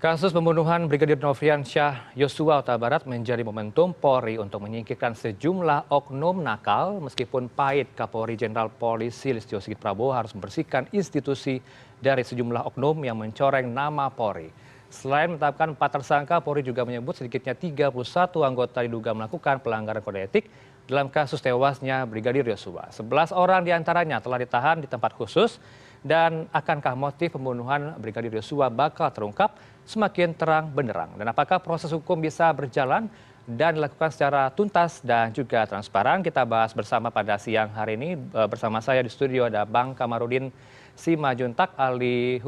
Kasus pembunuhan Brigadir Nofriansyah Yosua Huta Barat menjadi momentum Polri untuk menyingkirkan sejumlah oknum nakal meskipun pahit Kapolri Jenderal Polisi Listio Sigit Prabowo harus membersihkan institusi dari sejumlah oknum yang mencoreng nama Polri. Selain menetapkan 4 tersangka, Polri juga menyebut sedikitnya 31 anggota diduga melakukan pelanggaran kode etik dalam kasus tewasnya Brigadir Yosua. 11 orang diantaranya telah ditahan di tempat khusus dan akankah motif pembunuhan Brigadir Yosua bakal terungkap semakin terang benderang? Dan apakah proses hukum bisa berjalan dan dilakukan secara tuntas dan juga transparan? Kita bahas bersama pada siang hari ini. Bersama saya di studio ada Bang Kamarudin Simajuntak, ahli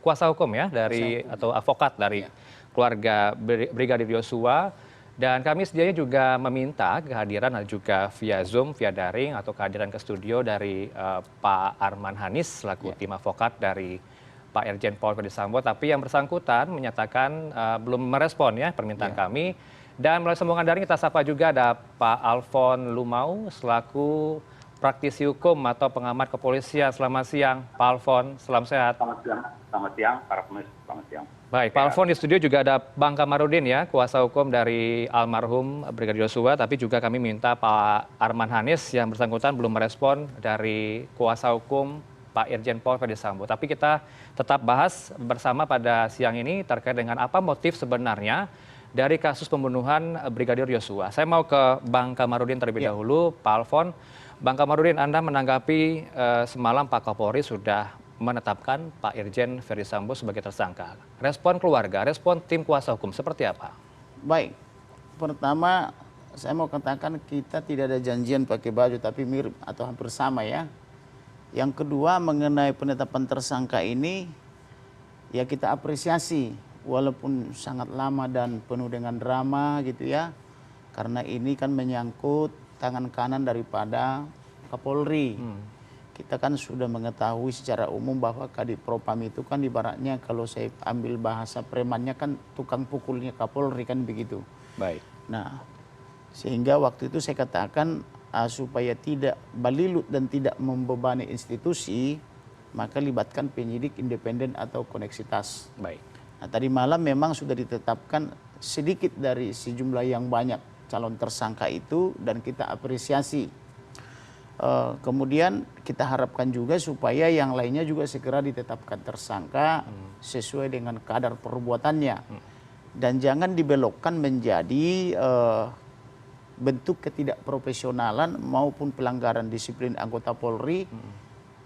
kuasa hukum ya dari atau advokat dari keluarga Brigadir Yosua. Dan kami sedianya juga meminta kehadiran juga via Zoom, via daring atau kehadiran ke studio dari Pak Arman Hanis selaku tim advokat dari Pak Irjen Paul Ferdisambo. Tapi yang bersangkutan menyatakan belum merespon ya permintaan kami. Dan melalui sambungan daring kita sapa juga ada Pak Alfon Lumau selaku praktisi hukum atau pengamat kepolisian. Selamat siang Pak Alfon, salam sehat. Selamat siang, para pemirsa, selamat siang. Baik, Pak Alfon di studio juga ada Bang Kamarudin ya, kuasa hukum dari almarhum Brigadir Yosua, tapi juga kami minta Pak Arman Hanis yang bersangkutan belum merespon dari kuasa hukum Pak Irjen Paul Ferdisambo. Tapi kita tetap bahas bersama pada siang ini terkait dengan apa motif sebenarnya dari kasus pembunuhan Brigadir Yosua. Saya mau ke Bang Kamarudin terlebih dahulu, Pak Alfon. Bang Kamarudin, Anda menanggapi semalam Pak Kapolri sudah menetapkan Pak Irjen Ferdisambo sebagai tersangka. Respon keluarga, respon tim kuasa hukum seperti apa? Baik, pertama saya mau katakan kita tidak ada janjian pakai baju tapi mirip atau hampir sama ya. Yang kedua mengenai penetapan tersangka ini ya kita apresiasi walaupun sangat lama dan penuh dengan drama gitu ya. Karena ini kan menyangkut tangan kanan daripada Kapolri. Kita kan sudah mengetahui secara umum bahwa Kadif Propam itu kan ibaratnya kalau saya ambil bahasa premannya kan tukang pukulnya Kapolri kan begitu. Baik. Nah, sehingga waktu itu saya katakan supaya tidak balilut dan tidak membebani institusi, maka libatkan penyidik independen atau koneksitas. Baik. Nah, tadi malam memang sudah ditetapkan sedikit dari sejumlah yang banyak calon tersangka itu dan kita apresiasi. Kemudian kita harapkan juga supaya yang lainnya juga segera ditetapkan tersangka sesuai dengan kadar perbuatannya dan jangan dibelokkan menjadi bentuk ketidakprofesionalan maupun pelanggaran disiplin anggota Polri.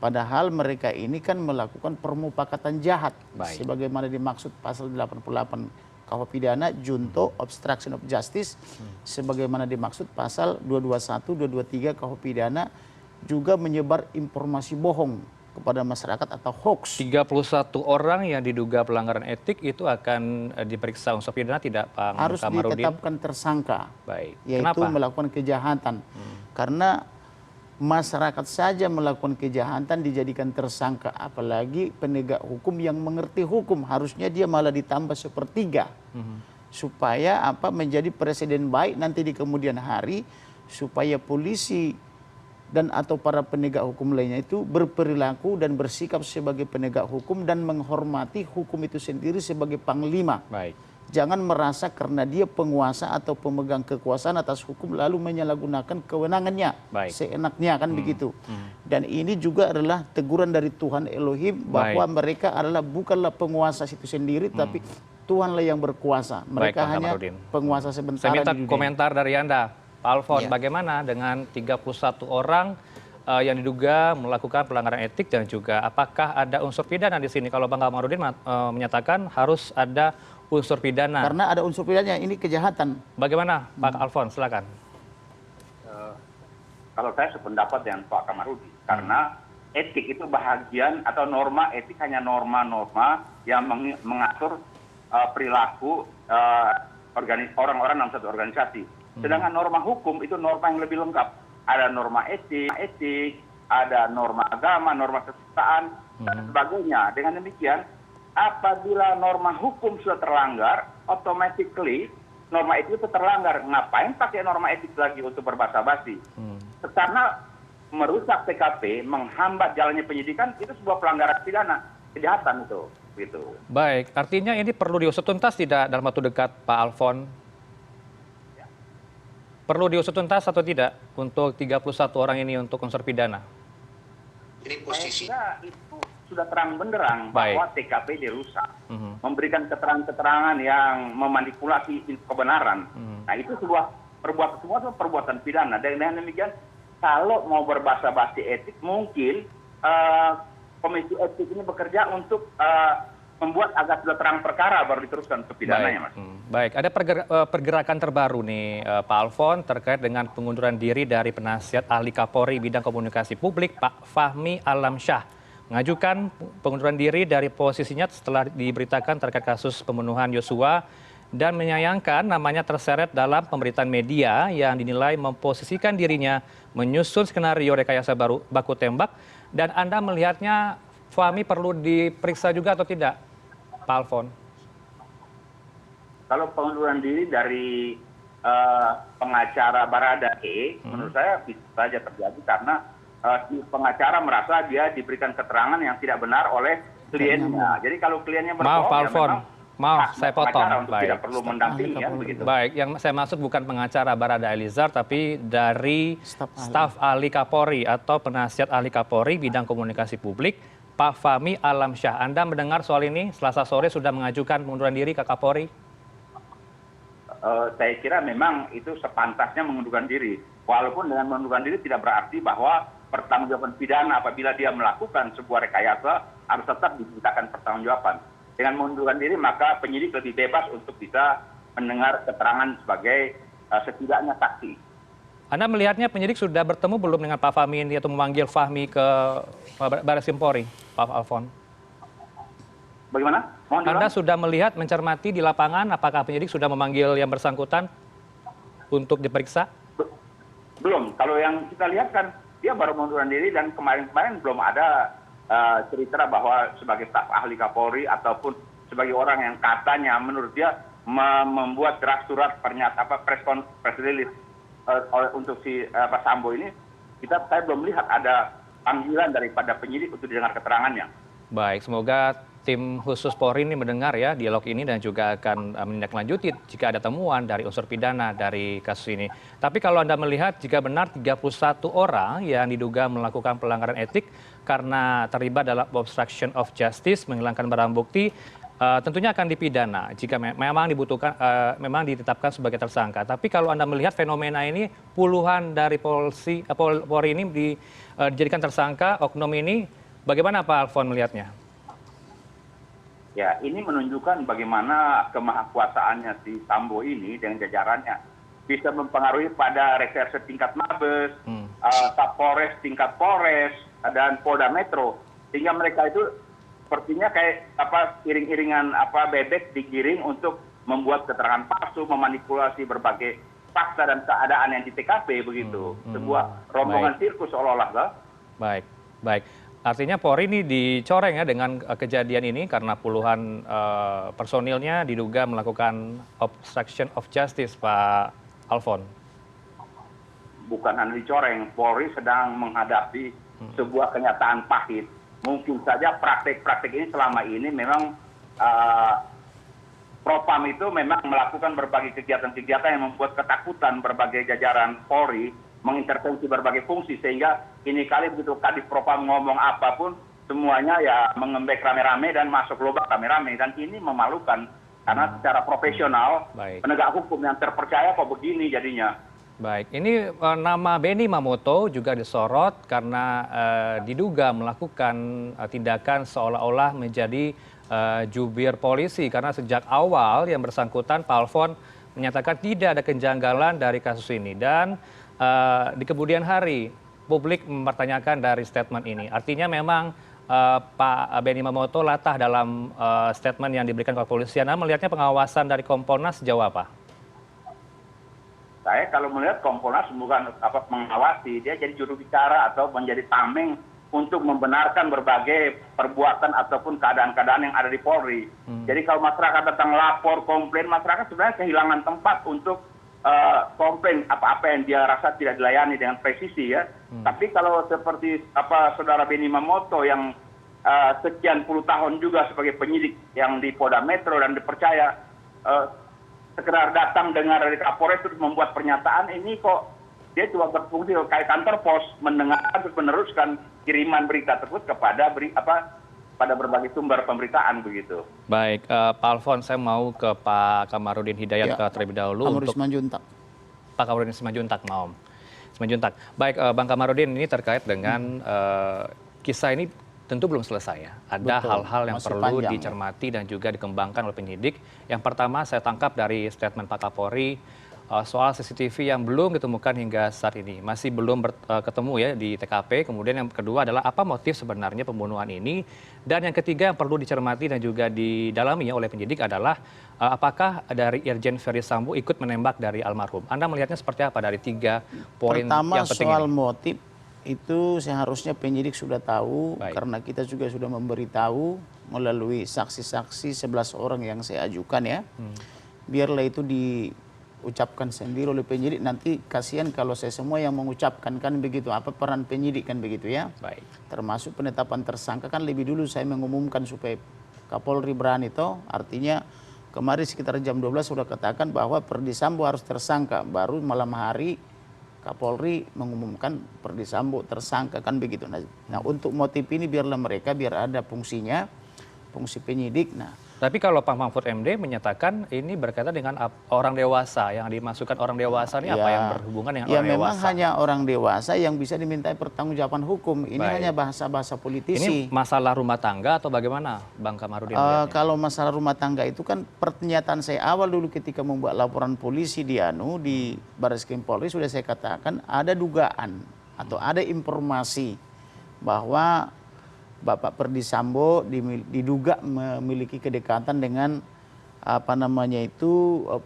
Padahal mereka ini kan melakukan permufakatan jahat sebagaimana dimaksud pasal 88 KUH pidana junto obstruction of justice sebagaimana dimaksud pasal 221 223 KUH pidana juga menyebar informasi bohong kepada masyarakat atau hoax. 31 orang yang diduga pelanggaran etik itu akan diperiksa unsur pidana tidak Pak Kamarudin? Harus ditetapkan tersangka. Baik. Yaitu Kenapa? melakukan kejahatan. Karena masyarakat saja melakukan kejahatan dijadikan tersangka, apalagi penegak hukum yang mengerti hukum harusnya dia malah ditambah sepertiga supaya apa menjadi presiden baik nanti di kemudian hari supaya polisi dan atau para penegak hukum lainnya itu berperilaku dan bersikap sebagai penegak hukum dan menghormati hukum itu sendiri sebagai panglima. Baik. Jangan merasa karena dia penguasa atau pemegang kekuasaan atas hukum lalu menyalahgunakan kewenangannya seenaknya kan begitu. Dan ini juga adalah teguran dari Tuhan Elohim bahwa mereka adalah bukanlah penguasa itu sendiri tapi Tuhanlah yang berkuasa. Mereka hanya penguasa sementara. Saya minta di dunia. komentar dari Anda, Pak Alfon. Bagaimana dengan 31 orang yang diduga melakukan pelanggaran etik dan juga apakah ada unsur pidana di sini? Kalau Bang Kamarudin menyatakan harus ada unsur pidana. Karena ada unsur pidana, ini kejahatan. Bagaimana Pak Alfon, silakan. Kalau saya sependapat dengan Pak Kamarudin, karena etik itu bahagian atau norma etik hanya norma-norma yang mengatur perilaku orang-orang dalam satu organisasi. Sedangkan norma hukum itu norma yang lebih lengkap. Ada norma etik, ada norma agama, norma kesusilaan, dan sebagainya. Dengan demikian, apabila norma hukum sudah terlanggar, automatically norma etik itu terlanggar. Ngapain pakai norma etik lagi untuk berbasa-basi? Karena merusak PKP, menghambat jalannya penyidikan, itu sebuah pelanggaran pidana, kejahatan itu. gitu. Baik, artinya ini perlu diusut tuntas tidak dalam waktu dekat, Pak Alfon? Perlu diusut tuntas atau tidak untuk 31 orang ini untuk unsur pidana? Ini Saya posisi kira itu sudah terang benderang Baik. bahwa TKP dirusak, memberikan keterangan-keterangan yang memanipulasi kebenaran. Nah itu semua perbuatan pidana. Dan dengan demikian, kalau mau berbahasa-basi etik, mungkin komisi etik ini bekerja untuk membuat agar sudah terang perkara baru diteruskan ke pidananya, Mas. Baik, ada pergerakan terbaru nih Pak Alfon terkait dengan pengunduran diri dari penasihat ahli Kapolri bidang komunikasi publik Pak Fahmi Alamsyah. Mengajukan pengunduran diri dari posisinya setelah diberitakan terkait kasus pembunuhan Yosua dan menyayangkan namanya terseret dalam pemberitaan media yang dinilai memposisikan dirinya menyusun skenario rekayasa baku tembak. Dan Anda melihatnya Fahmi perlu diperiksa juga atau tidak, Pak Alfon? Kalau pengunduran diri dari pengacara Baradae, menurut saya bisa saja terjadi karena si pengacara merasa dia diberikan keterangan yang tidak benar oleh kliennya. Jadi kalau kliennya berbohong, Maaf, Pak Alfon. Maaf, saya potong. Untuk tidak perlu mendampingi ya begitu. Baik, yang saya maksud bukan pengacara Barada Eliezer, tapi dari staf ahli Kapolri atau penasihat ahli Kapolri bidang komunikasi publik, Pak Fahmi Alamsyah. Anda mendengar soal ini? Selasa sore sudah mengajukan pengunduran diri ke Kapolri? Saya kira memang itu sepantasnya mengundurkan diri. Walaupun dengan mengundurkan diri tidak berarti bahwa pertanggungjawaban pidana apabila dia melakukan sebuah rekayasa harus tetap dimintakan pertanggungjawaban. Dengan mengundurkan diri maka penyidik lebih bebas untuk bisa mendengar keterangan sebagai setidaknya saksi. Anda melihatnya penyidik sudah bertemu belum dengan Pak Fahmi ini atau memanggil Fahmi ke Baris Krim Polri, Pak Alfon? Bagaimana? Anda sudah melihat, mencermati di lapangan, apakah penyidik sudah memanggil yang bersangkutan untuk diperiksa? Belum. Kalau yang kita lihat kan dia baru mengundurkan diri dan kemarin-kemarin belum ada cerita bahwa sebagai staf ahli Kapolri ataupun sebagai orang yang katanya menurut dia membuat draft surat pernyataan press release untuk si Pak Sambo ini, saya belum melihat ada panggilan daripada penyidik untuk didengar keterangannya. Baik, semoga tim khusus Polri ini mendengar ya dialog ini dan juga akan menindaklanjuti jika ada temuan dari unsur pidana dari kasus ini. Tapi kalau Anda melihat jika benar 31 orang yang diduga melakukan pelanggaran etik karena terlibat dalam obstruction of justice, menghilangkan barang bukti, tentunya akan dipidana jika memang dibutuhkan, memang ditetapkan sebagai tersangka. Tapi kalau Anda melihat fenomena ini, puluhan dari Polri ini dijadikan tersangka, oknum ini, bagaimana Pak Alfon melihatnya? Ya, ini menunjukkan bagaimana kemahakuasaannya si Sambo ini dengan jajarannya bisa mempengaruhi pada reserse tingkat Mabes, Kapolres tingkat Polres, dan Polda Metro, sehingga mereka itu sepertinya kayak iring-iringan bebek digiring untuk membuat keterangan palsu, memanipulasi berbagai fakta dan keadaan yang di TKP begitu, sebuah rombongan sirkus seolah-olah. Baik, baik. Artinya Polri ini dicoreng ya dengan kejadian ini karena puluhan personilnya diduga melakukan obstruction of justice, Pak Alfon. Bukan hanya dicoreng, Polri sedang menghadapi sebuah kenyataan pahit. Mungkin saja praktek-praktek ini selama ini memang Propam itu memang melakukan berbagai kegiatan-kegiatan yang membuat ketakutan berbagai jajaran Polri mengintervensi berbagai fungsi, sehingga ini kali begitu Kadif Propam ngomong apapun semuanya ya mengembek rame-rame dan masuk lubang rame-rame, dan ini memalukan karena secara profesional penegak hukum yang terpercaya kok begini jadinya. Baik, ini nama Benny Mamoto juga disorot karena diduga melakukan tindakan seolah-olah menjadi jubir polisi karena sejak awal yang bersangkutan Pak Alfon menyatakan tidak ada kejanggalan dari kasus ini, dan di kemudian hari publik mempertanyakan dari statement ini. Artinya memang Pak Benny Mamoto latah dalam statement yang diberikan kepolisian. Nah, melihatnya pengawasan dari Kompolnas sejauh apa? Saya kalau melihat Kompolnas bukan mengawasi, dia jadi juru bicara atau menjadi tameng untuk membenarkan berbagai perbuatan ataupun keadaan-keadaan yang ada di Polri. Jadi kalau masyarakat datang lapor, komplain, masyarakat sebenarnya kehilangan tempat untuk komplain apa-apa yang dia rasa tidak dilayani dengan presisi ya. Tapi kalau seperti saudara Benny Mamoto yang sekian puluh tahun juga sebagai penyidik yang di Polda Metro dan dipercaya, sekedar datang dengar dari Kapolres terus membuat pernyataan, ini kok dia cuma berfungsi kayak kantor pos, mendengar terus meneruskan kiriman berita tersebut kepada pada berbagai sumber pemberitaan begitu. Baik, Pak Alfon, saya mau ke Pak Kamarudin Hidayat terlebih dahulu untuk Pak Kamarudin Simanjuntak, Simanjuntak. Baik, Bang Kamarudin, ini terkait dengan kisah ini tentu belum selesai ya. Ada hal-hal yang perlu dicermati dan juga dikembangkan oleh penyidik. Yang pertama saya tangkap dari statement Pak Kapolri soal CCTV yang belum ditemukan hingga saat ini. Masih belum ketemu ya di TKP. Kemudian yang kedua adalah apa motif sebenarnya pembunuhan ini. Dan yang ketiga yang perlu dicermati dan juga didalami oleh penyidik adalah apakah dari Irjen Ferry Sambo ikut menembak dari almarhum. Anda melihatnya seperti apa dari 3 poin yang penting ini? Soal motif itu seharusnya penyidik sudah tahu. Karena kita juga sudah memberitahu melalui saksi-saksi 11 orang yang saya ajukan ya. Biarlah itu diucapkan sendiri oleh penyidik, nanti kasihan kalau saya semua yang mengucapkan, kan begitu. Apa peran penyidik kan begitu ya. Termasuk penetapan tersangka kan lebih dulu saya mengumumkan supaya Kapolri berani toh. Artinya kemarin sekitar jam 12 sudah katakan bahwa Ferdy Sambo harus tersangka, baru malam hari Kapolri mengumumkan Ferdy Sambo tersangka, kan begitu. Nah untuk motif ini biarlah mereka, biar ada fungsinya, fungsi penyidik. Tapi kalau Pak Mahfud MD menyatakan ini berkaitan dengan orang dewasa, yang dimasukkan orang dewasa ini apa yang berhubungan dengan orang dewasa? Ya memang hanya orang dewasa yang bisa dimintai pertanggungjawaban hukum. Ini hanya bahasa-bahasa politisi. Ini masalah rumah tangga atau bagaimana, Bang Kamarudin? Kalau masalah rumah tangga itu kan pernyataan saya awal dulu ketika membuat laporan polisi di Barreskrim Polri, sudah saya katakan ada dugaan atau ada informasi bahwa Bapak Ferdy Sambo diduga memiliki kedekatan dengan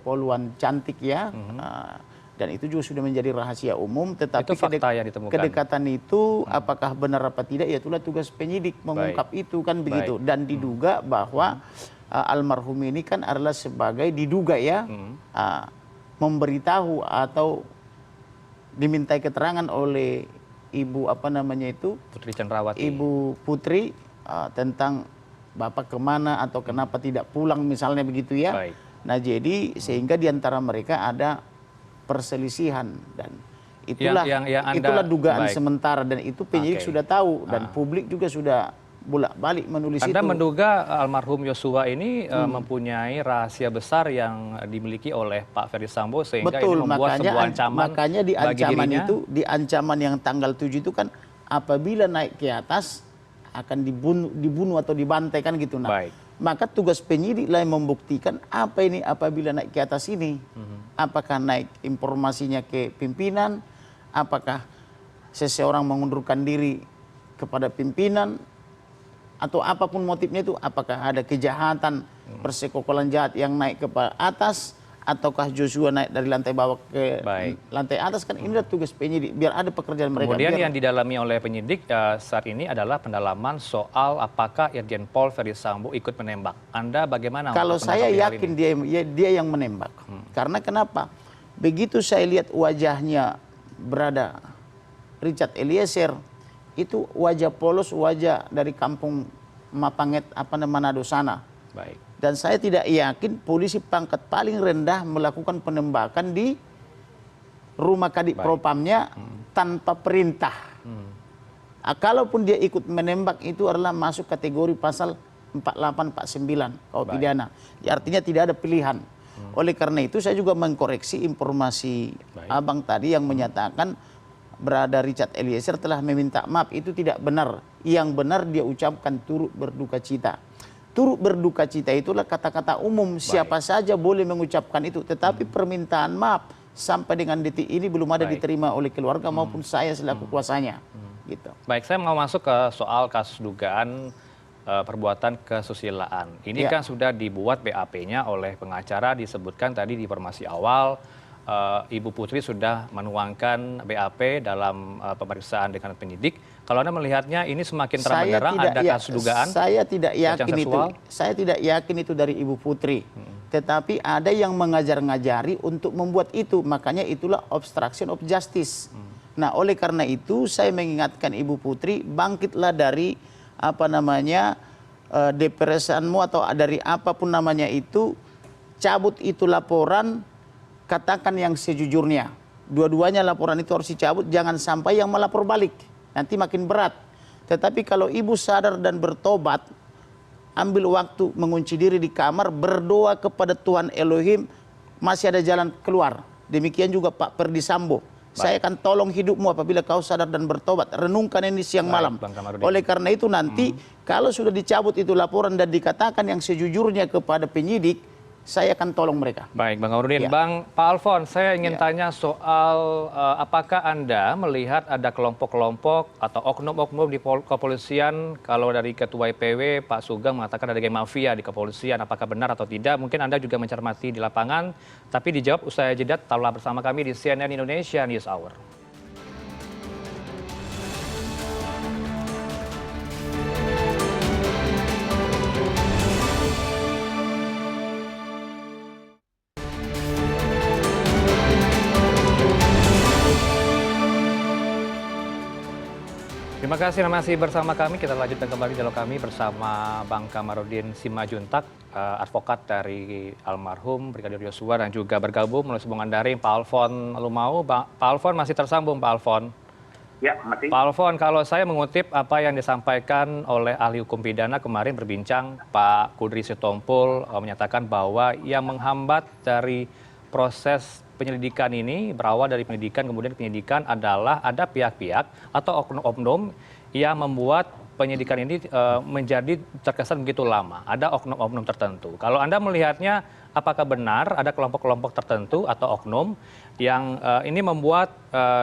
poluan cantik ya. Dan itu juga sudah menjadi rahasia umum. Tetapi itu fakta yang ditemukan. Kedekatan itu apakah benar apa tidak, ya itulah tugas penyidik mengungkap itu kan begitu. Dan diduga bahwa almarhum ini kan adalah sebagai diduga ya memberitahu atau dimintai keterangan oleh Ibu Putri Cenrawati. Ibu Putri tentang Bapak kemana atau kenapa tidak pulang misalnya begitu ya. Nah jadi sehingga diantara mereka ada perselisihan dan itulah dugaan sementara, dan itu penyidik sudah tahu dan publik juga sudah bolak-balik menulis itu. Anda menduga almarhum Yosua ini mempunyai rahasia besar yang dimiliki oleh Pak Ferdy Sambo sehingga ini membuat sebuah ancaman. Makanya di ancaman itu, di ancaman yang tanggal 7 itu kan apabila naik ke atas akan dibunuh atau dibantai kan gitu. Maka tugas penyidik lah yang membuktikan apa ini apabila naik ke atas ini. Apakah naik informasinya ke pimpinan, apakah seseorang mengundurkan diri kepada pimpinan, atau apapun motifnya itu, apakah ada kejahatan persekokolan jahat yang naik ke atas, ataukah Joshua naik dari lantai bawah ke lantai atas, kan inilah tugas penyidik, biar ada pekerjaan mereka. Kemudian yang didalami oleh penyidik saat ini adalah pendalaman soal apakah Irjen Pol Ferdy Sambo ikut menembak. Anda bagaimana? Kalau saya yakin dia yang menembak. Karena kenapa? Begitu saya lihat wajahnya berada Richard Eliezer, itu wajah polos, wajah dari kampung Mapanget Manado sana. Dan saya tidak yakin polisi pangkat paling rendah melakukan penembakan di rumah Kadip Propamnya tanpa perintah. Kalaupun dia ikut menembak, itu adalah masuk kategori pasal 4849 KUH pidana. Artinya tidak ada pilihan. Oleh karena itu saya juga mengkoreksi informasi abang tadi yang menyatakan berada Richard Eliezer telah meminta maaf. Itu tidak benar. Yang benar dia ucapkan turut berduka cita. Turut berduka cita itulah kata-kata umum. Siapa saja boleh mengucapkan itu. Tetapi permintaan maaf sampai dengan detik ini belum ada diterima oleh keluarga maupun saya selaku kuasanya. Gitu. Baik, saya mau masuk ke soal kasus dugaan perbuatan kesusilaan. Ini kan sudah dibuat BAP-nya oleh pengacara, disebutkan tadi di informasi awal. Ibu Putri sudah menuangkan BAP dalam pemeriksaan dengan penyidik. Kalau Anda melihatnya ini semakin terang benderang ada kasus dugaan. Saya tidak yakin itu. Saya tidak yakin itu dari Ibu Putri. Tetapi ada yang mengajar-ngajari untuk membuat itu. Makanya itulah obstruction of justice. Nah, oleh karena itu saya mengingatkan Ibu Putri, bangkitlah dari apa namanya depresanmu atau dari apapun namanya itu, cabut itu laporan, katakan yang sejujurnya. Dua-duanya laporan itu harus dicabut, jangan sampai yang melapor balik. Nanti makin berat. Tetapi kalau ibu sadar dan bertobat, ambil waktu mengunci diri di kamar, berdoa kepada Tuhan Elohim, masih ada jalan keluar. Demikian juga Pak Perdi Sambo. Saya akan tolong hidupmu apabila kau sadar dan bertobat. Renungkan ini siang malam. Oleh karena itu nanti kalau sudah dicabut itu laporan dan dikatakan yang sejujurnya kepada penyidik, saya akan tolong mereka. Baik, Bang Kamarudin. Ya. Bang Pak Alfon, saya ingin tanya soal apakah Anda melihat ada kelompok-kelompok atau oknum-oknum di kepolisian, kalau dari Ketua IPW, Pak Sugeng mengatakan ada geng mafia di kepolisian, apakah benar atau tidak? Mungkin Anda juga mencermati di lapangan, tapi dijawab usai jeda. Tetaplah bersama kami di CNN Indonesia News Hour. Terima kasih masih bersama kami. Kita lanjutkan kembali dialog kami bersama Bang Kamarudin Simajuntak, advokat dari almarhum Brigadir Yosua, dan juga bergabung melalui sambungan daring Pak Alfon Lumau. Pak Alfon masih tersambung, Pak Alfon. Ya, masih. Pak Alfon, kalau saya mengutip apa yang disampaikan oleh ahli hukum pidana kemarin berbincang, Pak Kudri Sitompul menyatakan bahwa yang menghambat dari proses penyelidikan ini, berawal dari penyidikan kemudian penyidikan adalah ada pihak-pihak atau oknum-oknum yang membuat penyidikan ini menjadi terkesan begitu lama. Ada oknum-oknum tertentu. Kalau Anda melihatnya, apakah benar ada kelompok-kelompok tertentu atau oknum yang ini membuat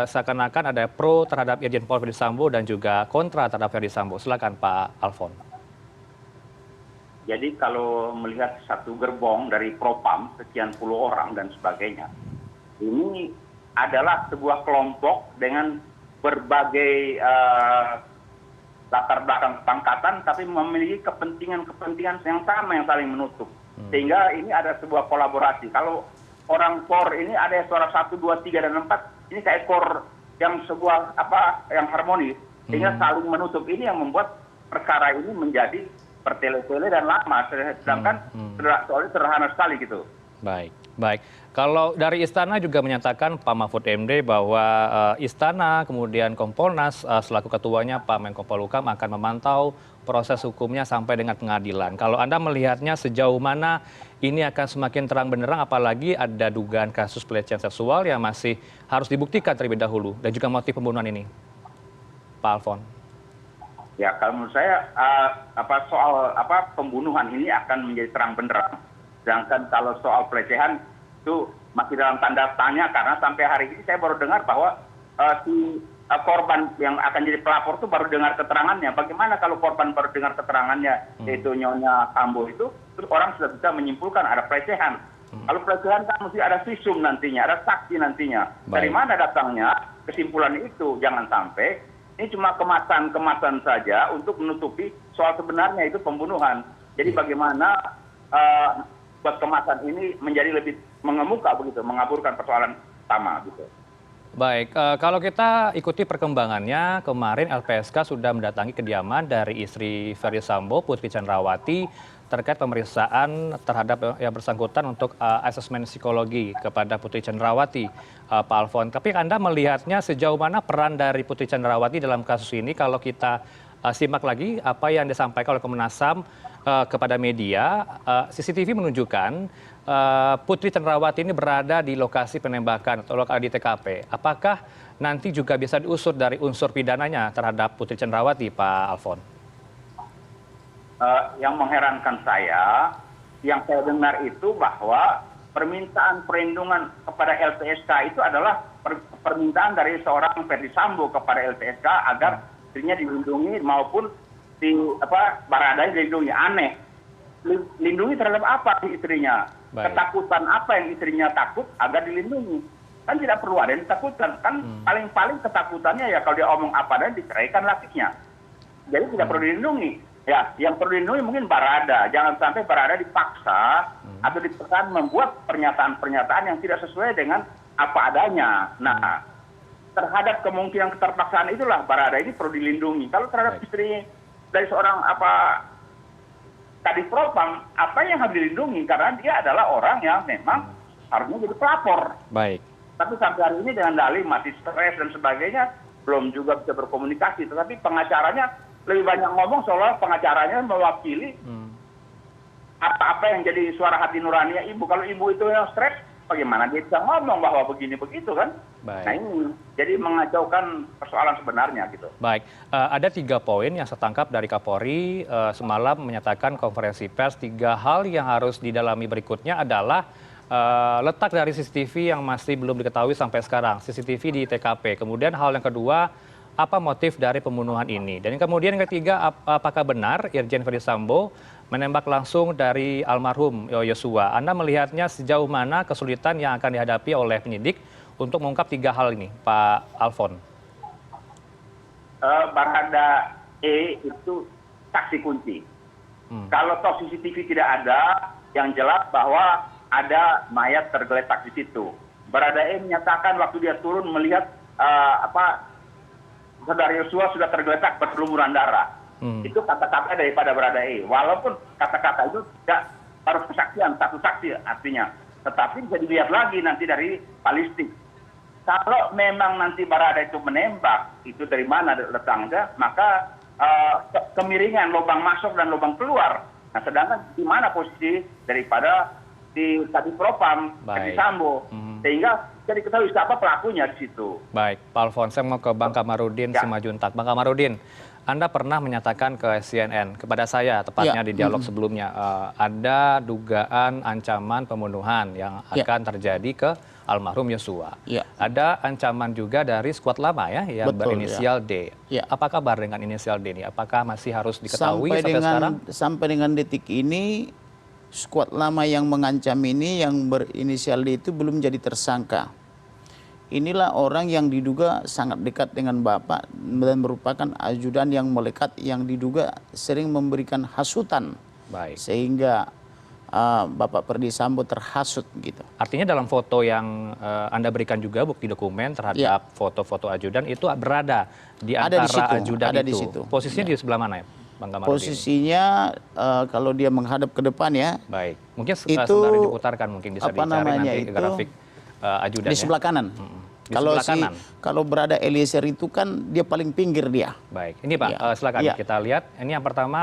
seakan-akan ada pro terhadap Irjen Paul Verdi Sambo dan juga kontra terhadap Verdi Sambo? Silakan Pak Alfon. Jadi kalau melihat satu gerbong dari Propam, sekian puluh orang dan sebagainya, ini adalah sebuah kelompok dengan berbagai latar belakang pangkatan, tapi memiliki kepentingan-kepentingan yang sama yang saling menutup. Sehingga ini ada sebuah kolaborasi. Kalau orang KOR ini ada suara 1, 2, 3, dan 4, ini kayak KOR yang sebuah yang harmonis, sehingga saling menutup. Ini yang membuat perkara ini menjadi bertele-tele dan lama, sedangkan soalnya sederhana sekali gitu. Baik, baik. Kalau dari Istana juga menyatakan Pak Mahfud MD bahwa Istana kemudian Kompolnas selaku ketuanya Pak Menko Polhukam akan memantau proses hukumnya sampai dengan pengadilan. Kalau Anda melihatnya sejauh mana ini akan semakin terang benderang, apalagi ada dugaan kasus pelecehan seksual yang masih harus dibuktikan terlebih dahulu, dan juga motif pembunuhan ini, Pak Alfon. Ya, kalau menurut saya soal pembunuhan ini akan menjadi terang benderang. Sedangkan kalau soal pelecehan itu masih dalam tanda tanya, karena sampai hari ini saya baru dengar bahwa si korban yang akan jadi pelapor itu baru dengar keterangannya. Bagaimana kalau korban baru dengar keterangannya, yaitu Nyonya Sambo itu, terus orang sudah bisa menyimpulkan ada pelecehan. Kalau pelecehan kan mesti ada visum nantinya, ada saksi nantinya. Dari mana datangnya kesimpulan itu? Jangan sampai ini cuma kemasan-kemasan saja untuk menutupi soal sebenarnya itu pembunuhan. Jadi bagaimana buat kemasan ini menjadi lebih mengemuka begitu, mengaburkan persoalan utama gitu. Baik, kalau kita ikuti perkembangannya, kemarin LPSK sudah mendatangi kediaman dari istri Verdi Sambo, Putri Chandrawati, terkait pemeriksaan terhadap yang bersangkutan untuk asesmen psikologi kepada Putri Chandrawati, Pak Alfon. Tapi Anda melihatnya sejauh mana peran dari Putri Chandrawati dalam kasus ini? Kalau kita simak lagi apa yang disampaikan oleh Komnas HAM kepada media, CCTV menunjukkan Putri Chandrawati ini berada di lokasi penembakan atau lokasi di TKP. Apakah nanti juga bisa diusut dari unsur pidananya terhadap Putri Chandrawati, Pak Alfon? Yang mengherankan saya, yang saya dengar itu bahwa permintaan perlindungan kepada LPSK itu adalah permintaan dari seorang Verdi Sambo kepada LPSK agar istrinya dilindungi maupun Baradae dilindungi. Aneh. Lindungi terhadap apa istrinya? Baik. Ketakutan apa yang istrinya takut agar dilindungi? Kan tidak perlu ada yang ditakutkan. Kan paling-paling ketakutannya ya kalau dia omong apa dan diceraikan lakinya. Jadi tidak perlu dilindungi. Ya, yang perlu dilindungi mungkin Barada. Jangan sampai Barada dipaksa atau ditekan membuat pernyataan-pernyataan yang tidak sesuai dengan apa adanya. Nah, terhadap kemungkinan keterpaksaan itulah Barada ini perlu dilindungi. Kalau terhadap istri dari seorang Kadif Propam, apa yang harus dilindungi karena dia adalah orang yang memang harusnya jadi pelapor. Baik. Tapi sampai hari ini dengan dalih masih stres dan sebagainya, belum juga bisa berkomunikasi. Tetapi pengacaranya lebih banyak ngomong seolah pengacaranya mewakili apa-apa yang jadi suara hati nurani ibu. Kalau ibu itu yang stres, bagaimana dia bisa ngomong bahwa begini begitu kan? Baik. Nah ini jadi mengacaukan persoalan sebenarnya gitu. Baik, ada 3 poin yang saya tangkap dari Kapolri semalam menyatakan konferensi pers. 3 hal yang harus didalami berikutnya adalah letak dari CCTV yang masih belum diketahui sampai sekarang, CCTV di TKP. Kemudian hal yang kedua, apa motif dari pembunuhan ini? Dan kemudian yang ketiga, apakah benar Irjen Ferdisambo menembak langsung dari almarhum Yosua? Anda melihatnya sejauh mana kesulitan yang akan dihadapi oleh penyidik untuk mengungkap 3 hal ini, Pak Alfon? Barada E itu saksi kunci. Kalau toh CCTV tidak ada, yang jelas bahwa ada mayat tergeletak di situ. Barada E menyatakan waktu dia turun melihat saudara Yosua sudah tergeletak berlumuran darah. Itu kata-kata daripada Barada E. Walaupun kata-kata itu tidak harus kesaksian, satu saksi artinya. Tetapi bisa dilihat lagi nanti dari balistik. Kalau memang nanti Barada itu menembak, itu dari mana letaknya, maka kemiringan lubang masuk dan lubang keluar. Nah sedangkan di mana posisi daripada di Kadif Propam, Ferdisambo, sehingga bisa diketahui siapa pelakunya di situ. Baik, Pak Alfon, saya mau ke Bang Kamarudin Simajuntak. Bang Kamarudin, Anda pernah menyatakan ke CNN, kepada saya tepatnya di dialog sebelumnya, ada dugaan ancaman pembunuhan yang akan terjadi ke almarhum Yosua. Ada ancaman juga dari skuad lama yang berinisial D. Apa kabar dengan inisial D ini? Apakah masih harus diketahui sampai sekarang? Sampai dengan detik ini, skuad lama yang mengancam ini yang berinisial D itu belum jadi tersangka. Inilah orang yang diduga sangat dekat dengan Bapak dan merupakan ajudan yang melekat yang diduga sering memberikan hasutan. Sehingga Bapak Ferdisambo terhasut gitu. Artinya dalam foto yang Anda berikan juga bukti dokumen terhadap foto-foto ajudan itu berada di antara ajudan ada itu. Di situ. Posisinya di sebelah mana ya, Bang Kamarudin? Posisinya kalau dia menghadap ke depan ya. Baik, mungkin itu sembari diputarkan mungkin bisa dicari nanti grafik ajudan di sebelah kanan. Kalau berada Eliezer itu kan dia paling pinggir dia. Baik, ini Pak, silakan kita lihat. Ini yang pertama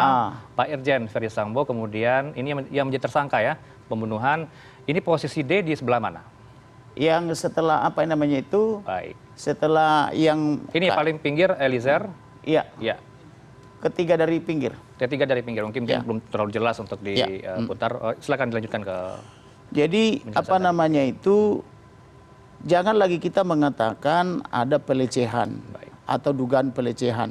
Pak Irjen Ferdisambo, kemudian ini yang menjadi tersangka ya, pembunuhan. Ini posisi D di sebelah mana? Yang setelah apa namanya itu? Baik. Setelah yang ini paling pinggir Eliezer. Iya. Ketiga dari pinggir. Ketiga dari pinggir, mungkin belum terlalu jelas untuk diputar. Silakan dilanjutkan ke. Jadi apa namanya itu? Jangan lagi kita mengatakan ada pelecehan atau dugaan pelecehan.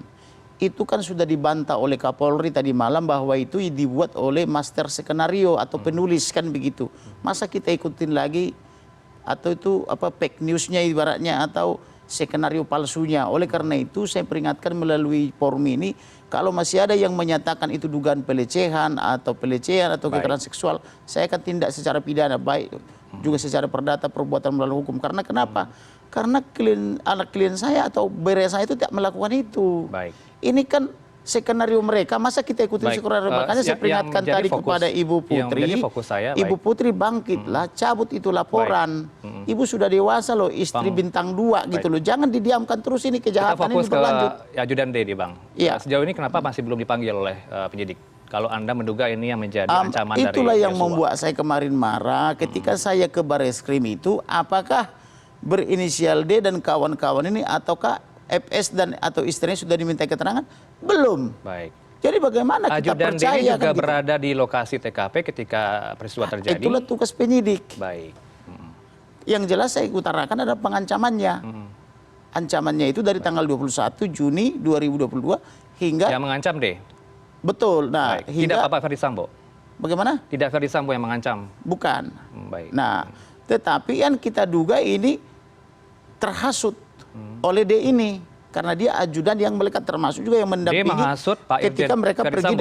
Itu kan sudah dibantah oleh Kapolri tadi malam bahwa itu dibuat oleh master skenario atau penulis kan begitu. Masa kita ikutin lagi atau itu fake newsnya ibaratnya atau skenario palsunya. Oleh karena itu saya peringatkan melalui forum ini, kalau masih ada yang menyatakan itu dugaan pelecehan atau kekerasan seksual, saya akan tindak secara pidana, baik juga secara perdata perbuatan melawan hukum. Karena kenapa? Karena anak klien saya atau bere saya itu tidak melakukan itu. Ini kan skenario mereka, masa kita ikutin skenario? Makanya saya peringatkan tadi kepada Ibu Putri, Ibu Putri bangkitlah, cabut itu laporan. Ibu sudah dewasa loh, istri bintang 2 gitu loh. Jangan didiamkan terus, ini kejahatan ini berlanjut. Kita fokus ke ajudan D nih Bang. Sejauh ini kenapa masih belum dipanggil oleh penyidik? Kalau Anda menduga ini yang menjadi ancaman dari itulah yang Yosua. membuat saya kemarin marah ketika saya ke Bareskrim itu, apakah berinisial D dan kawan-kawan ini ataukah FS dan atau istrinya sudah diminta keterangan? Belum. Baik. Jadi bagaimana kita percaya? Ajudan D juga berada di lokasi TKP ketika peristiwa terjadi. Itulah tugas penyidik. Baik. Yang jelas saya utarakan ada pengancamannya. Ancamannya itu dari tanggal 21 Juni 2022 hingga. Yang mengancam D. Betul. Nah, tidak Bapak Ferdisambo. Bagaimana? Tidak Ferdisambo yang mengancam. Bukan. Baik. Nah, tetapi kan kita duga ini terhasut oleh D ini karena dia ajudan yang melekat, termasuk juga yang mendampingi. Dia menghasut Pak Irjen ketika mereka pergi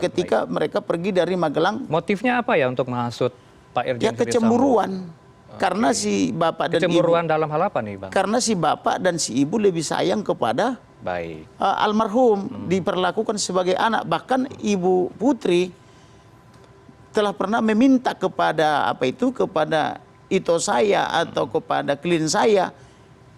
ketika mereka pergi dari Magelang. Motifnya apa ya untuk menghasut Pak Irjen Ferdisambo? Kecemburuan. Karena si bapak dan kecemburuan dalam hal apa nih Bang? Karena si bapak dan si ibu lebih sayang kepada Baik. Almarhum diperlakukan sebagai anak, bahkan Ibu Putri telah pernah meminta kepada kepada ito saya atau kepada klien saya,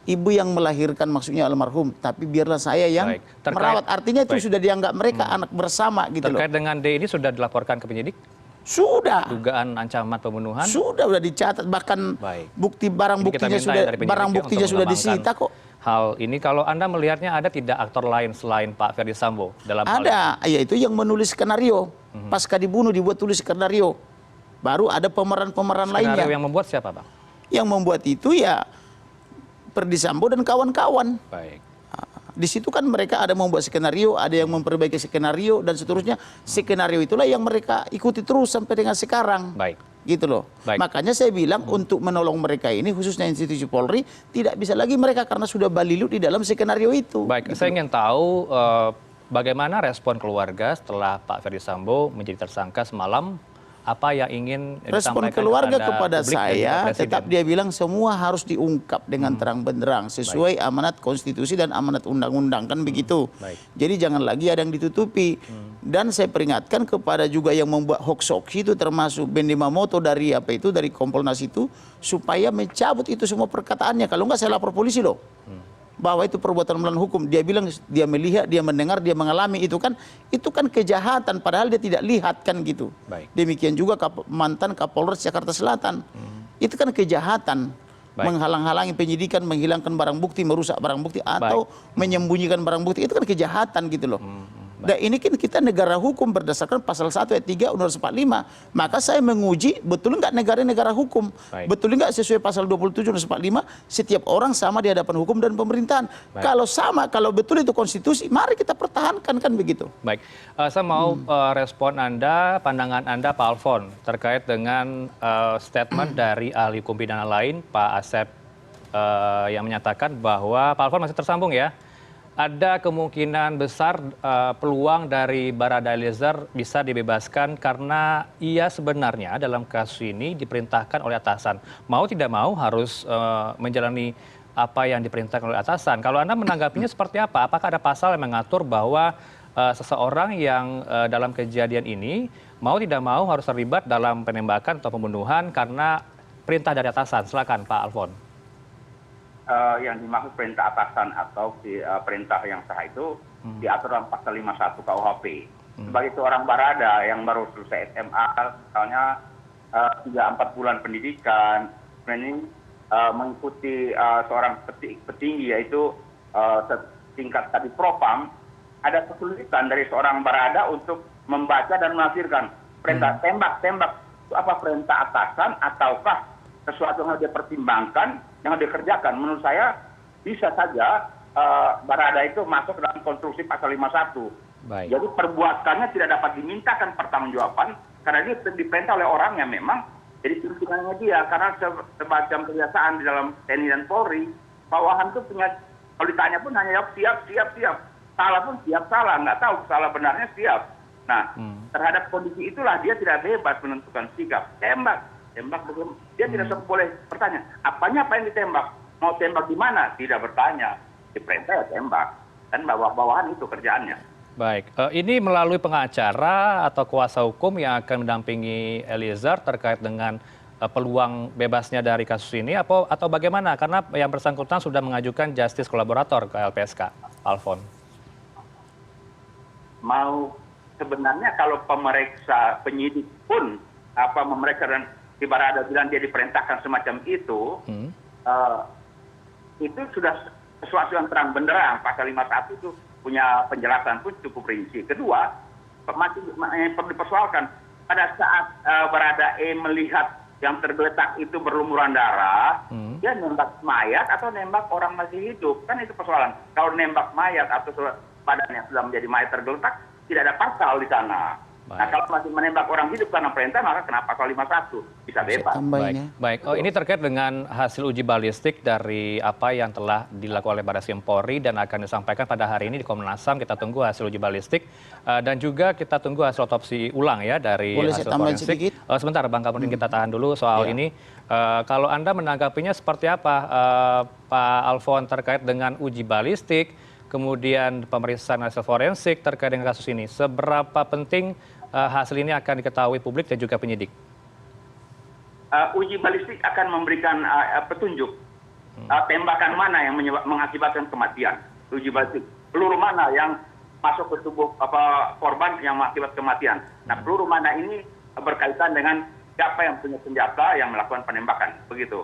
ibu yang melahirkan maksudnya almarhum, tapi biarlah saya yang merawat. Artinya itu sudah dianggap mereka anak bersama gitu loh. Terkait dengan D ini sudah dilaporkan ke penyidik? Sudah. Dugaan ancaman pembunuhan? Sudah dicatat, bahkan barang buktinya sudah disita kok. Hal ini kalau Anda melihatnya ada tidak aktor lain selain Pak Ferdi Sambo dalam hal ini? Yaitu yang menulis skenario. Pasca dibunuh dibuat tulis skenario. Baru ada pemeran-pemeran lainnya. Skenario yang membuat siapa, Bang? Yang membuat itu ya Ferdi Sambo dan kawan-kawan. Baik. Di situ kan mereka ada membuat skenario, ada yang memperbaiki skenario dan seterusnya. Skenario itulah yang mereka ikuti terus sampai dengan sekarang. Baik. Gitu loh. Baik. Makanya saya bilang untuk menolong mereka ini khususnya institusi Polri tidak bisa lagi mereka karena sudah balilu di dalam skenario itu. Baik, saya ingin tahu bagaimana respon keluarga setelah Pak Ferdi Sambo menjadi tersangka semalam. Apa yang ingin respon keluarga kepada saya, tetap dia bilang semua harus diungkap dengan terang benderang sesuai amanat konstitusi dan amanat undang-undang kan begitu. Jadi jangan lagi ada yang ditutupi. Dan saya peringatkan kepada juga yang membuat hoax itu termasuk Benny Mamoto dari dari Kompolnas itu supaya mencabut itu semua perkataannya. Kalau enggak saya lapor polisi loh. Bahwa itu perbuatan melawan hukum. Dia bilang dia melihat, dia mendengar, dia mengalami itu kan kejahatan padahal dia tidak lihat kan gitu. Demikian juga mantan Kapolres Jakarta Selatan. Itu kan kejahatan. Menghalang-halangi penyidikan, menghilangkan barang bukti, merusak barang bukti atau menyembunyikan barang bukti, itu kan kejahatan gitu loh. Dan ini kan kita negara hukum berdasarkan pasal 1 ayat 3 Undang-Undang 45. Maka saya menguji betul enggak negara hukum. Betul enggak sesuai pasal 27 Undang-Undang 45 setiap orang sama di hadapan hukum dan pemerintahan. Kalau sama, kalau betul itu konstitusi, mari kita pertahankan kan begitu. Baik, saya mau respon Anda, pandangan Anda Pak Alfon terkait dengan statement dari ahli hukum pidana lain Pak Asep yang menyatakan bahwa Pak Alfon masih tersambung ya. Ada kemungkinan besar peluang dari Barada Eliezer bisa dibebaskan karena ia sebenarnya dalam kasus ini diperintahkan oleh atasan. Mau tidak mau harus menjalani apa yang diperintahkan oleh atasan. Kalau Anda menanggapinya seperti apa? Apakah ada pasal yang mengatur bahwa seseorang yang dalam kejadian ini mau tidak mau harus terlibat dalam penembakan atau pembunuhan karena perintah dari atasan? Silakan Pak Alfon. Yang dimaksud perintah atasan atau perintah yang sah itu diatur dalam pasal 51 KUHP. Sebagai seorang barada yang baru selesai SMA, misalnya 3-4 bulan pendidikan, ini mengikuti seorang petinggi yaitu tingkat tadi propam, ada kesulitan dari seorang barada untuk membaca dan menafsirkan perintah tembak itu apa perintah atasan ataukah sesuatu yang harus dipertimbangkan, yang harus dikerjakan. Menurut saya bisa saja barada itu masuk dalam konstruksi pasal 51. Jadi perbuatannya tidak dapat dimintakan pertanggungjawaban karena dia diperintah oleh orang yang memang jadi pimpinannya dia. Karena semacam kebiasaan di dalam TNI dan Polri, bawahan itu punya, kalau ditanya pun hanya jawab siap. Salah pun siap salah, nggak tahu salah benarnya siap. Nah, terhadap kondisi itulah dia tidak bebas menentukan sikap. Tembak dia tidak boleh bertanya apanya apa yang ditembak, mau tembak di mana, tidak bertanya, diperintah ya tembak, dan bawahan itu kerjaannya. Baik, ini melalui pengacara atau kuasa hukum yang akan mendampingi Eliezer terkait dengan peluang bebasnya dari kasus ini atau bagaimana, karena yang bersangkutan sudah mengajukan justice kolaborator ke LPSK. Alfon, mau sebenarnya kalau pemeriksa penyidik pun memeriksa dan Barada bilang dia diperintahkan semacam itu sudah sesuatu yang terang benderang. Pasal 51 itu punya penjelasan pun cukup rinci. Kedua, masih perlu dipersoalkan pada saat Barada E melihat yang tergeletak itu berlumuran darah, dia nembak mayat atau nembak orang masih hidup, kan itu persoalan. Kalau nembak mayat atau badannya sudah menjadi mayat tergeletak, tidak ada pasal di sana. Nah, kalau masih menembak orang hidup karena perintah, maka kenapa pasal 51 bisa bebas. Baik. Ini terkait dengan hasil uji balistik dari apa yang telah dilakukan oleh Baris Krim Polri dan akan disampaikan pada hari ini di Komnas HAM. Kita tunggu hasil uji balistik dan juga kita tunggu hasil otopsi ulang ya dari hasil forensik. Sebentar Bang Kamarudin, kita tahan dulu soal ini. Kalau Anda menanggapinya seperti apa Pak Alfon terkait dengan uji balistik? kemudian pemeriksaan hasil forensik terkait dengan kasus ini. Seberapa penting hasil ini akan diketahui publik dan juga penyidik? Uji balistik akan memberikan petunjuk tembakan mana yang mengakibatkan kematian. Uji balistik, peluru mana yang masuk ke tubuh korban yang mengakibatkan kematian. Nah, peluru mana ini berkaitan dengan siapa yang punya senjata yang melakukan penembakan, begitu.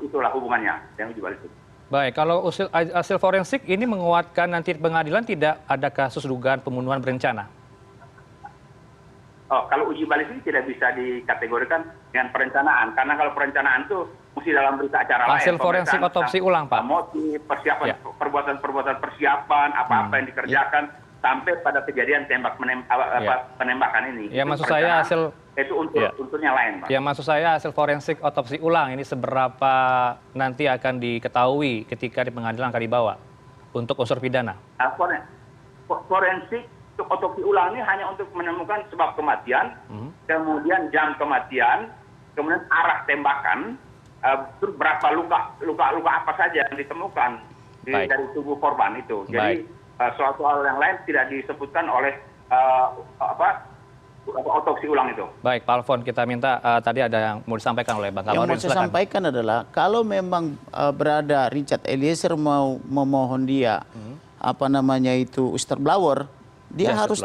Itulah hubungannya dengan uji balistik. Baik, kalau hasil forensik ini menguatkan nanti pengadilan tidak ada kasus dugaan pembunuhan berencana? Oh, kalau uji balistik tidak bisa dikategorikan dengan perencanaan, karena kalau perencanaan itu mesti dalam berita acara lain. Hasil forensik otopsi ulang, Pak. Motif, persiapan, perbuatan-perbuatan persiapan, apa-apa yang dikerjakan sampai pada kejadian penembakan ini. Ya, maksud saya hasil itu unsurnya lain, Pak. Ya, maksud saya hasil forensik otopsi ulang ini seberapa nanti akan diketahui ketika di pengadilan akan dibawa untuk unsur pidana? Forensik untuk otopsi ulang ini hanya untuk menemukan sebab kematian, kemudian jam kematian, kemudian arah tembakan, terus berapa luka apa saja yang ditemukan dari tubuh korban itu. Jadi soal-soal yang lain tidak disebutkan oleh otopsi ulang itu. Baik, Pak Alfon, kita minta tadi ada yang mau disampaikan oleh Bang Kamarudin. Yang mau saya sampaikan adalah kalau memang berada Richard Eliezer mau memohon dia whistleblower, dia harus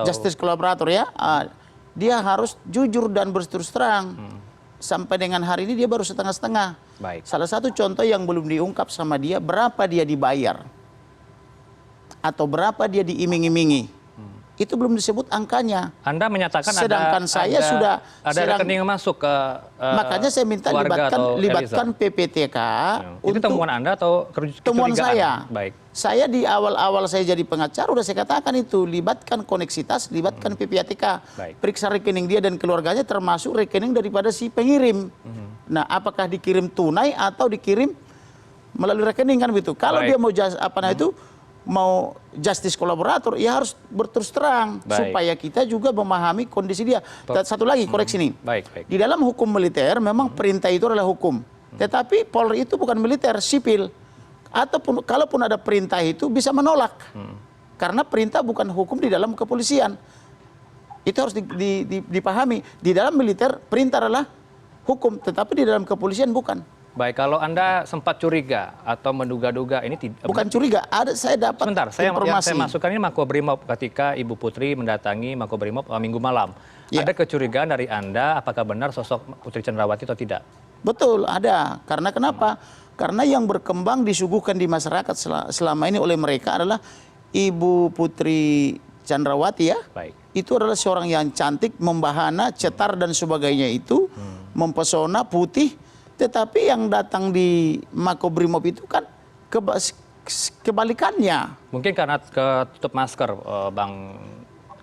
justice kolaborator ya. Dia harus jujur dan berterus terang. Sampai dengan hari ini dia baru setengah-setengah. Salah satu contoh yang belum diungkap sama dia, berapa dia dibayar atau berapa dia diiming-imingi. Itu belum disebut angkanya. Anda menyatakan sedangkan saya sudah ada rekening masuk ke makanya saya minta libatkan PPTK. Itu temuan Anda atau temuan saya? Baik. Saya di awal-awal saya jadi pengacara udah saya katakan itu, libatkan koneksitas, libatkan PPTK. Periksa rekening dia dan keluarganya termasuk rekening daripada si pengirim. Nah, apakah dikirim tunai atau dikirim melalui rekening kan begitu. Kalau dia mau justice kolaborator, ya harus berterus terang supaya kita juga memahami kondisi dia. Satu lagi koreksi nih. Di dalam hukum militer memang perintah itu adalah hukum. Tetapi Polri itu bukan militer, sipil. Ataupun kalaupun ada perintah itu bisa menolak. Karena perintah bukan hukum di dalam kepolisian. Itu harus dipahami. Di dalam militer perintah adalah hukum, tetapi di dalam kepolisian bukan. Baik, kalau Anda sempat curiga atau menduga-duga ini bukan curiga, saya dapat informasi. Saya masukkan ini Makobrimob ketika Ibu Putri mendatangi Makobrimob Minggu malam. Ada kecurigaan dari Anda apakah benar sosok Putri Chandrawati atau tidak? Betul, ada. Karena kenapa? Karena yang berkembang disuguhkan di masyarakat selama ini oleh mereka adalah Ibu Putri Chandrawati ya. Itu adalah seorang yang cantik, membahana, cetar dan sebagainya itu, mempesona, putih. Tetapi yang datang di Makobrimob itu kan kebalikannya. Mungkin karena ketutup masker, Bang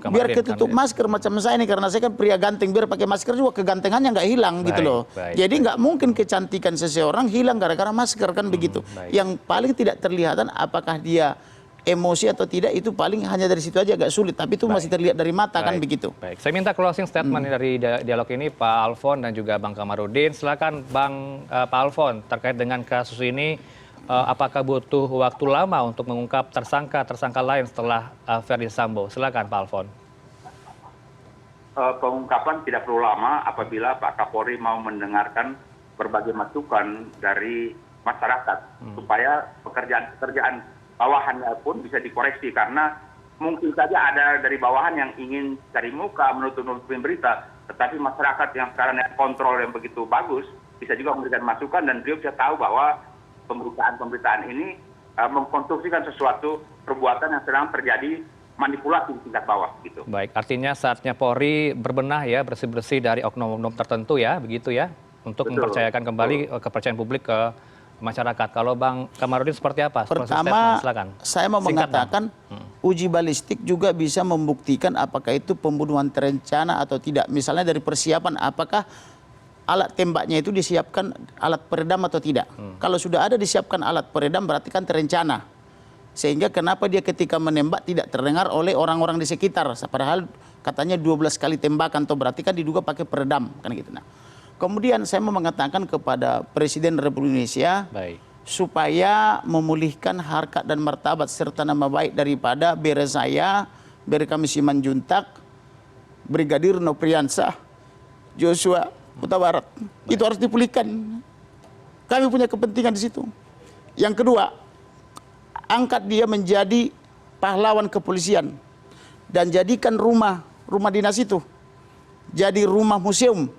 Kamarudin. Biar ketutup masker macam saya ini, karena saya kan pria ganteng, biar pakai masker juga kegantengannya nggak hilang gitu loh. Jadi nggak mungkin kecantikan seseorang hilang gara-gara masker kan begitu. Yang paling tidak terlihatan apakah dia emosi atau tidak, itu paling hanya dari situ aja agak sulit, tapi itu masih terlihat dari mata kan begitu. Saya minta closing statement dari dialog ini Pak Alfon dan juga Bang Kamarudin. Silakan Pak Alfon, terkait dengan kasus ini apakah butuh waktu lama untuk mengungkap tersangka lain setelah Verdi Sambo? Silakan Pak Alfon. Pengungkapan tidak perlu lama apabila Pak Kapolri mau mendengarkan berbagai masukan dari masyarakat supaya pekerjaan bawahannya pun bisa dikoreksi, karena mungkin saja ada dari bawahan yang ingin cari muka, menutup-nutupin berita, tetapi masyarakat yang sekarang kontrol yang begitu bagus bisa juga memberikan masukan dan beliau bisa tahu bahwa pemberitaan ini mengkonstruksikan sesuatu perbuatan yang sedang terjadi manipulasi di tingkat bawah gitu. Baik, artinya saatnya Polri berbenah ya, bersih-bersih dari oknum-oknum tertentu ya, begitu ya, untuk mempercayakan kembali kepercayaan publik ke masyarakat. Kalau Bang Kamarudin seperti apa? Pertama, saya mau mengatakan uji balistik juga bisa membuktikan apakah itu pembunuhan terencana atau tidak. Misalnya dari persiapan, apakah alat tembaknya itu disiapkan alat peredam atau tidak. Kalau sudah ada disiapkan alat peredam berarti kan terencana. Sehingga kenapa dia ketika menembak tidak terdengar oleh orang-orang di sekitar. Padahal katanya 12 kali tembakan, atau berarti kan diduga pakai peredam kan gitu. Nah, kemudian saya mau mengatakan kepada Presiden Republik Indonesia, supaya memulihkan harkat dan martabat serta nama baik daripada bere saya, bere kami Simanjuntak, Brigadir Nopriansah, Joshua Huta Barat. Itu harus dipulihkan. Kami punya kepentingan di situ. Yang kedua, angkat dia menjadi pahlawan kepolisian dan jadikan rumah dinas itu jadi rumah museum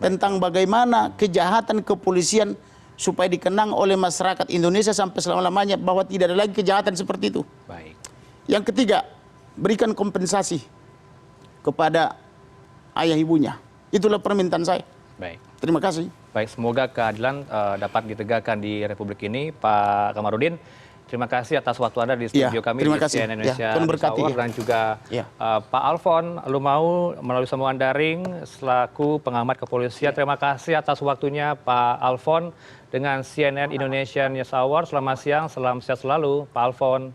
tentang bagaimana kejahatan kepolisian supaya dikenang oleh masyarakat Indonesia sampai selama-lamanya bahwa tidak ada lagi kejahatan seperti itu. Baik. Yang ketiga, berikan kompensasi kepada ayah ibunya. Itulah permintaan saya. Baik. Terima kasih. Baik, semoga keadilan dapat ditegakkan di Republik ini, Pak Kamarudin. Terima kasih atas waktu Anda di studio kami di CNN Indonesia News dan juga Pak Alfon Lumau melalui sambungan daring selaku pengamat kepolisian. Terima kasih atas waktunya Pak Alfon dengan CNN Indonesia News Hour. Selamat siang, salam sehat selalu Pak Alfon.